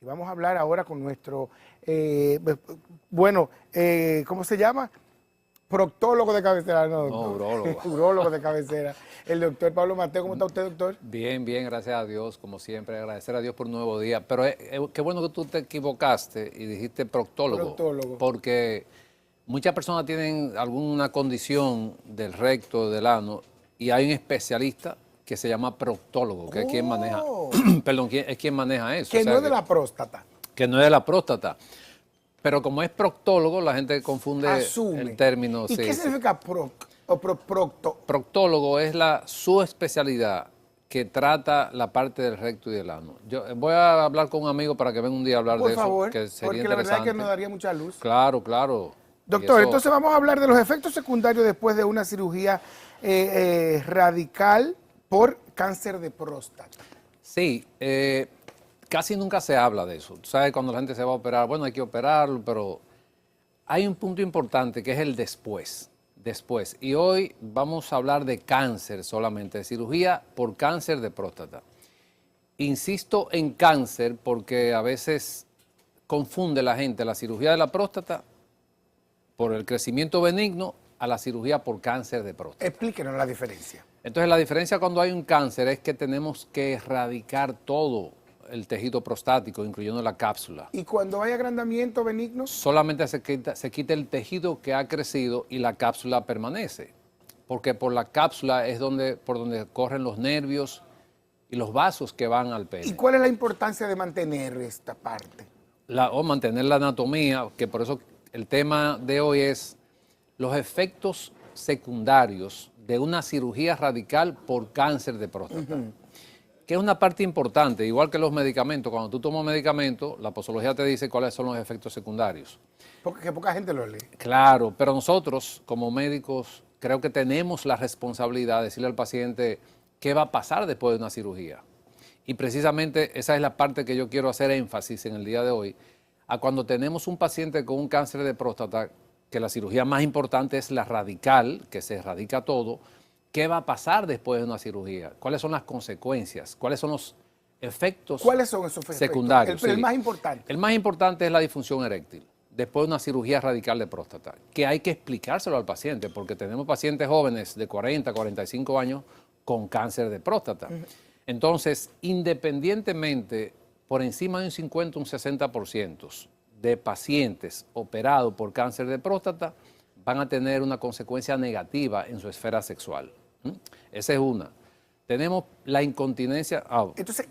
Y vamos a hablar ahora con nuestro, ¿cómo se llama? Proctólogo de cabecera, no, No, doctor. urólogo. Urólogo de cabecera. El doctor Pablo Mateo. ¿Cómo está usted, doctor? Bien, bien, gracias a Dios, como siempre, agradecer a Dios por un nuevo día. Pero qué bueno que tú te equivocaste y dijiste proctólogo, Proctólogo. porque muchas personas tienen alguna condición del recto, del ano, y hay un especialista que se llama proctólogo, que es quien maneja, Oh, perdón, es quien maneja eso. que no es de la próstata. Que no es de la próstata. Pero como es proctólogo, la gente confunde el Asume. término. ¿Y qué Sí, sí. significa procto? Proctólogo es su especialidad que trata la parte del recto y del ano. Yo voy a hablar con un amigo para que venga un día a hablar Por de eso, favor, que sería porque la verdad es que interesante. nos daría mucha luz. Claro, claro. Y Doctor, eso, entonces vamos a hablar de los efectos secundarios después de una cirugía radical por cáncer de próstata. sí, casi nunca se habla de eso. Tú sabes, cuando la gente se va a operar, bueno, hay que operarlo, pero hay un punto importante que es el después. Después. Y hoy vamos a hablar de cáncer solamente, de cirugía por cáncer de próstata. Insisto en cáncer porque a veces confunde la gente la cirugía de la próstata por el crecimiento benigno a la cirugía por cáncer de próstata. Explíquenos la diferencia. Entonces la diferencia cuando hay un cáncer es que tenemos que erradicar todo el tejido prostático, incluyendo la cápsula. ¿Y cuando hay agrandamiento benigno? Solamente se quita el tejido que ha crecido y la cápsula permanece. Porque por la cápsula es por donde corren los nervios y los vasos que van al ¿Y pene. cuál es la importancia de mantener esta parte? O mantener la anatomía, que por eso el tema de hoy es los efectos secundarios de una cirugía radical por cáncer de próstata. Que es una parte importante, igual que los medicamentos. Cuando tú tomas medicamentos, la posología te dice cuáles son los efectos secundarios. Porque poca gente lo lee. Claro, pero nosotros como médicos creo que tenemos la responsabilidad de decirle al paciente qué va a pasar después de una cirugía. Y precisamente esa es la parte que yo quiero hacer énfasis en el día de hoy, a cuando tenemos un paciente con un cáncer de próstata, que la cirugía más importante es la radical, que se erradica todo. ¿Qué va a pasar después de una cirugía? ¿Cuáles son las consecuencias? ¿Cuáles son los efectos ¿Cuáles son esos efectos? secundarios? El Sí. más importante. El más importante es la disfunción eréctil, después de una cirugía radical de próstata, que hay que explicárselo al paciente, porque tenemos pacientes jóvenes de 40, 45 años con cáncer de próstata. Entonces, independientemente, por encima de un 50, un 60% de pacientes operados por cáncer de próstata van a tener una consecuencia negativa en su esfera sexual. Esa es una. Tenemos la incontinencia. Entonces,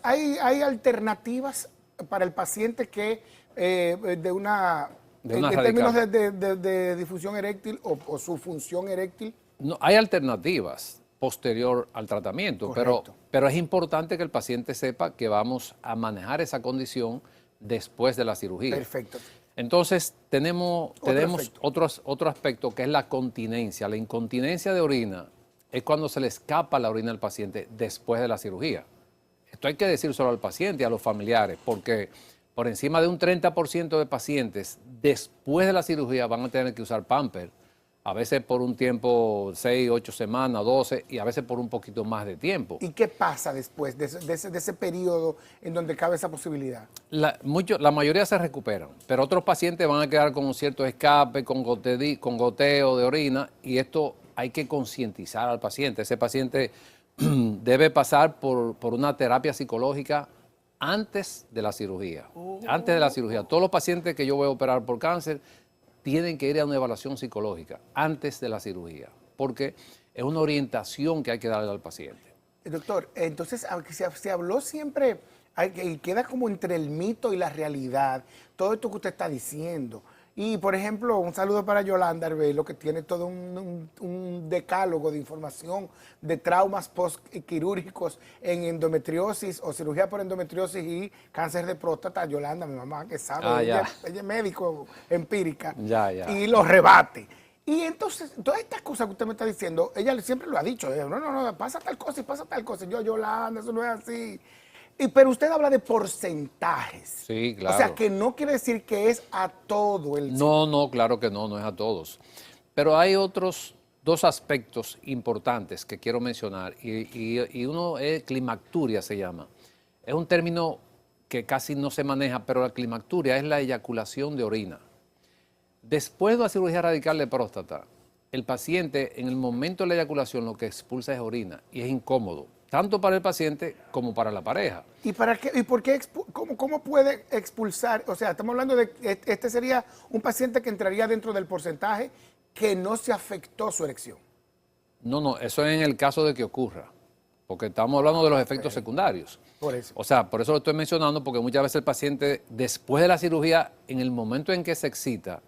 ¿hay alternativas para el paciente que en términos de difusión eréctil o su función eréctil? No, hay alternativas posterior al tratamiento, pero es importante que el paciente sepa que vamos a manejar esa condición después de la cirugía. Perfecto. Entonces, tenemos otro aspecto que es la continencia. La incontinencia de orina es cuando se le escapa la orina al paciente después de la cirugía. Esto hay que decírselo al paciente y a los familiares, porque por encima de un 30% de pacientes después de la cirugía van a tener que usar Pampers, a veces por un tiempo 6, 8 semanas, 12, y a veces por un poquito más de tiempo. ¿Y qué pasa después de ese periodo en donde cabe esa posibilidad? La mayoría se recuperan, pero otros pacientes van a quedar con un cierto escape, con goteo de orina, y esto hay que concientizar al paciente. Ese paciente debe pasar por una terapia psicológica antes de la cirugía. Antes de la cirugía. Todos los pacientes que yo voy a operar por cáncer tienen que ir a una evaluación psicológica antes de la cirugía, porque es una orientación que hay que darle al paciente. Doctor, entonces, aunque se habló siempre, y queda como entre el mito y la realidad, todo esto que usted está diciendo. Y, por ejemplo, un saludo para Yolanda Arbelo, que tiene todo un decálogo de información de traumas postquirúrgicos en endometriosis o cirugía por endometriosis y cáncer de próstata. Yolanda, mi mamá, que sabe, ella es médico empírica, y lo rebate. Y entonces, todas estas cosas que usted me está diciendo, ella siempre lo ha dicho, no, pasa tal cosa y pasa tal cosa. Yolanda, eso no es así. Pero usted habla de porcentajes. Sí, claro. O sea, que no quiere decir que es a todo el... No, claro que no es a todos. Pero hay otros dos aspectos importantes que quiero mencionar, y uno es climacturia, se llama. Es un término que casi no se maneja, pero la climacturia es la eyaculación de orina. Después de la cirugía radical de próstata, el paciente en el momento de la eyaculación lo que expulsa es orina y es incómodo, tanto para el paciente como para la pareja. ¿Y para qué? ¿Y por qué? ¿Cómo puede expulsar? O sea, estamos hablando de este sería un paciente que entraría dentro del porcentaje que no se afectó su erección. No, eso es en el caso de que ocurra, porque estamos hablando de los efectos secundarios. Por eso. O sea, por eso lo estoy mencionando, porque muchas veces el paciente, después de la cirugía, en el momento en que se excita,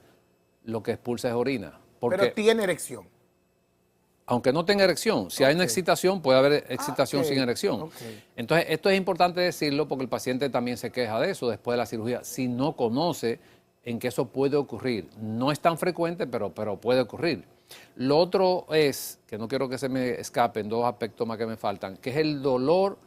lo que expulsa es orina. Porque, Pero tiene erección. aunque no tenga erección, si hay una excitación, puede haber excitación sin erección. Entonces, esto es importante decirlo porque el paciente también se queja de eso después de la cirugía, si no conoce en que eso puede ocurrir. No es tan frecuente, pero puede ocurrir. Lo otro es, que no quiero que se me escapen dos aspectos más que me faltan, que es el dolor,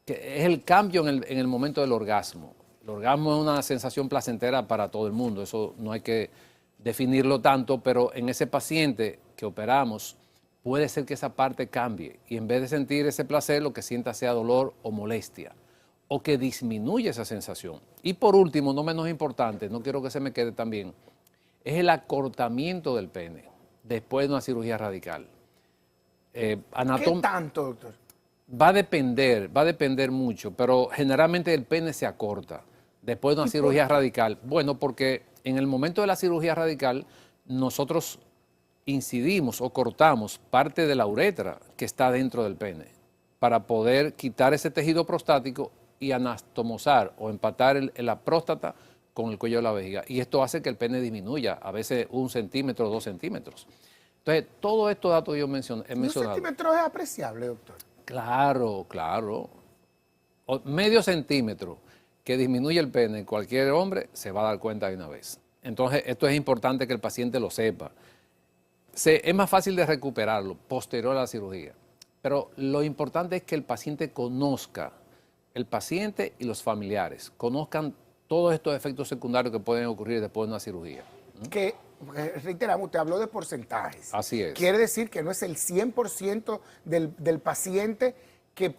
que es el cambio en el momento del orgasmo. El orgasmo es una sensación placentera para todo el mundo, eso no hay que definirlo tanto, pero en ese paciente que operamos puede ser que esa parte cambie y en vez de sentir ese placer lo que sienta sea dolor o molestia o que disminuya esa sensación. Y por último, no menos importante, no quiero que se me quede también, es el acortamiento del pene después de una cirugía radical. ¿Qué tanto, doctor? Va a depender mucho, pero generalmente el pene se acorta después de una cirugía radical. Bueno, porque en el momento de la cirugía radical nosotros incidimos o cortamos parte de la uretra que está dentro del pene para poder quitar ese tejido prostático y anastomosar o empatar la próstata con el cuello de la vejiga. Y esto hace que el pene disminuya, a veces 1 centímetro, 2 centímetros. Entonces, todos estos datos que yo he mencionado. 1 centímetro es apreciable, doctor. Claro. Medio centímetro que disminuye el pene, cualquier hombre se va a dar cuenta de una vez. Entonces, esto es importante que el paciente lo sepa. Es más fácil de recuperarlo posterior a la cirugía. Pero lo importante es que el paciente conozca, el paciente y los familiares, conozcan todos estos efectos secundarios que pueden ocurrir después de una cirugía. Que, reiteramos, usted habló de porcentajes. Así es. Quiere decir que no es el 100% del paciente que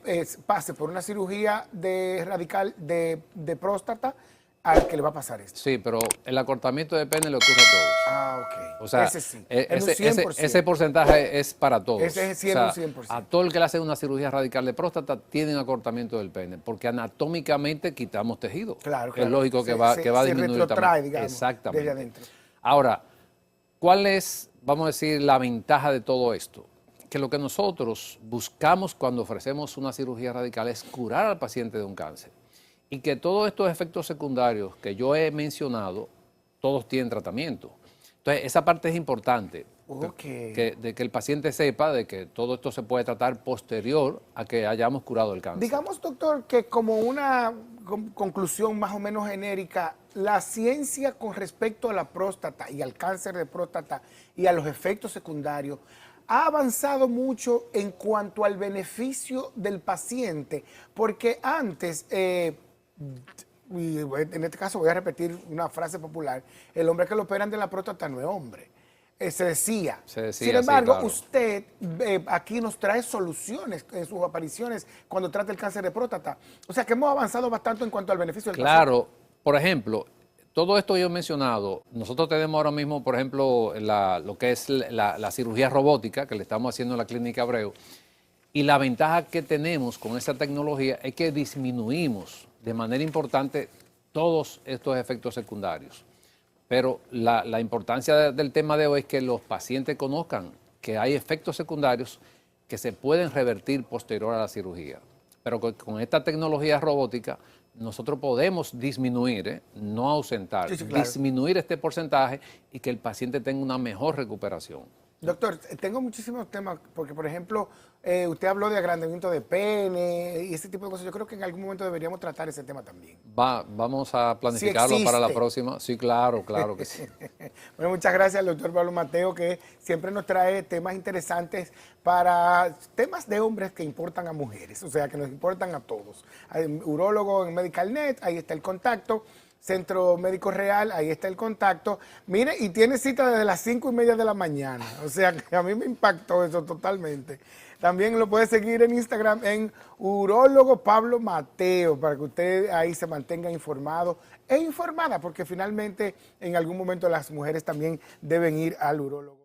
pase por una cirugía radical de próstata al que le va a pasar esto. Sí, pero el acortamiento de pene le ocurre a todos. Ah, ok. O sea, ese sí. En un 100%. ese porcentaje es para todos. Ese es o sea, 100%. A todo el que le hace una cirugía radical de próstata tiene un acortamiento del pene, porque anatómicamente quitamos tejido. Claro. Es lógico que va a disminuir se retrotrae, digamos, exactamente. desde adentro. Ahora, ¿cuál es, vamos a decir, la ventaja de todo esto? Que lo que nosotros buscamos cuando ofrecemos una cirugía radical es curar al paciente de un cáncer. Y que todos estos efectos secundarios que yo he mencionado, todos tienen tratamiento. Entonces, esa parte es importante, de que el paciente sepa de que todo esto se puede tratar posterior a que hayamos curado el cáncer. Digamos, doctor, que como una conclusión más o menos genérica, la ciencia con respecto a la próstata y al cáncer de próstata y a los efectos secundarios ha avanzado mucho en cuanto al beneficio del paciente, porque antes... y en este caso voy a repetir una frase popular: el hombre que lo operan de la próstata no es hombre. Se decía. Sin embargo, sí, claro, usted aquí nos trae soluciones en sus apariciones cuando trata el cáncer de próstata. O sea que hemos avanzado bastante en cuanto al beneficio del paciente. Claro, por ejemplo, todo esto que yo he mencionado, nosotros tenemos ahora mismo, por ejemplo, lo que es la cirugía robótica que le estamos haciendo en la Clínica Abreu. Y la ventaja que tenemos con esa tecnología es que disminuimos de manera importante todos estos efectos secundarios. Pero la importancia del tema de hoy es que los pacientes conozcan que hay efectos secundarios que se pueden revertir posterior a la cirugía. Pero con esta tecnología robótica nosotros podemos disminuir, no ausentar, sí, claro, disminuir este porcentaje y que el paciente tenga una mejor recuperación. Doctor, tengo muchísimos temas, porque por ejemplo, usted habló de agrandamiento de pene y ese tipo de cosas. Yo creo que en algún momento deberíamos tratar ese tema también. Vamos a planificarlo para la próxima. Sí, claro que sí. Bueno, muchas gracias al doctor Pablo Mateo, que siempre nos trae temas interesantes para temas de hombres que importan a mujeres, o sea, que nos importan a todos. Hay un urólogo en MedicalNet, ahí está el contacto. Centro Médico Real, ahí está el contacto. Mire, y tiene cita desde las 5:30 de la mañana. O sea, que a mí me impactó eso totalmente. También lo puede seguir en Instagram en Urólogo Pablo Mateo, para que usted ahí se mantenga informado e informada, porque finalmente en algún momento las mujeres también deben ir al urólogo.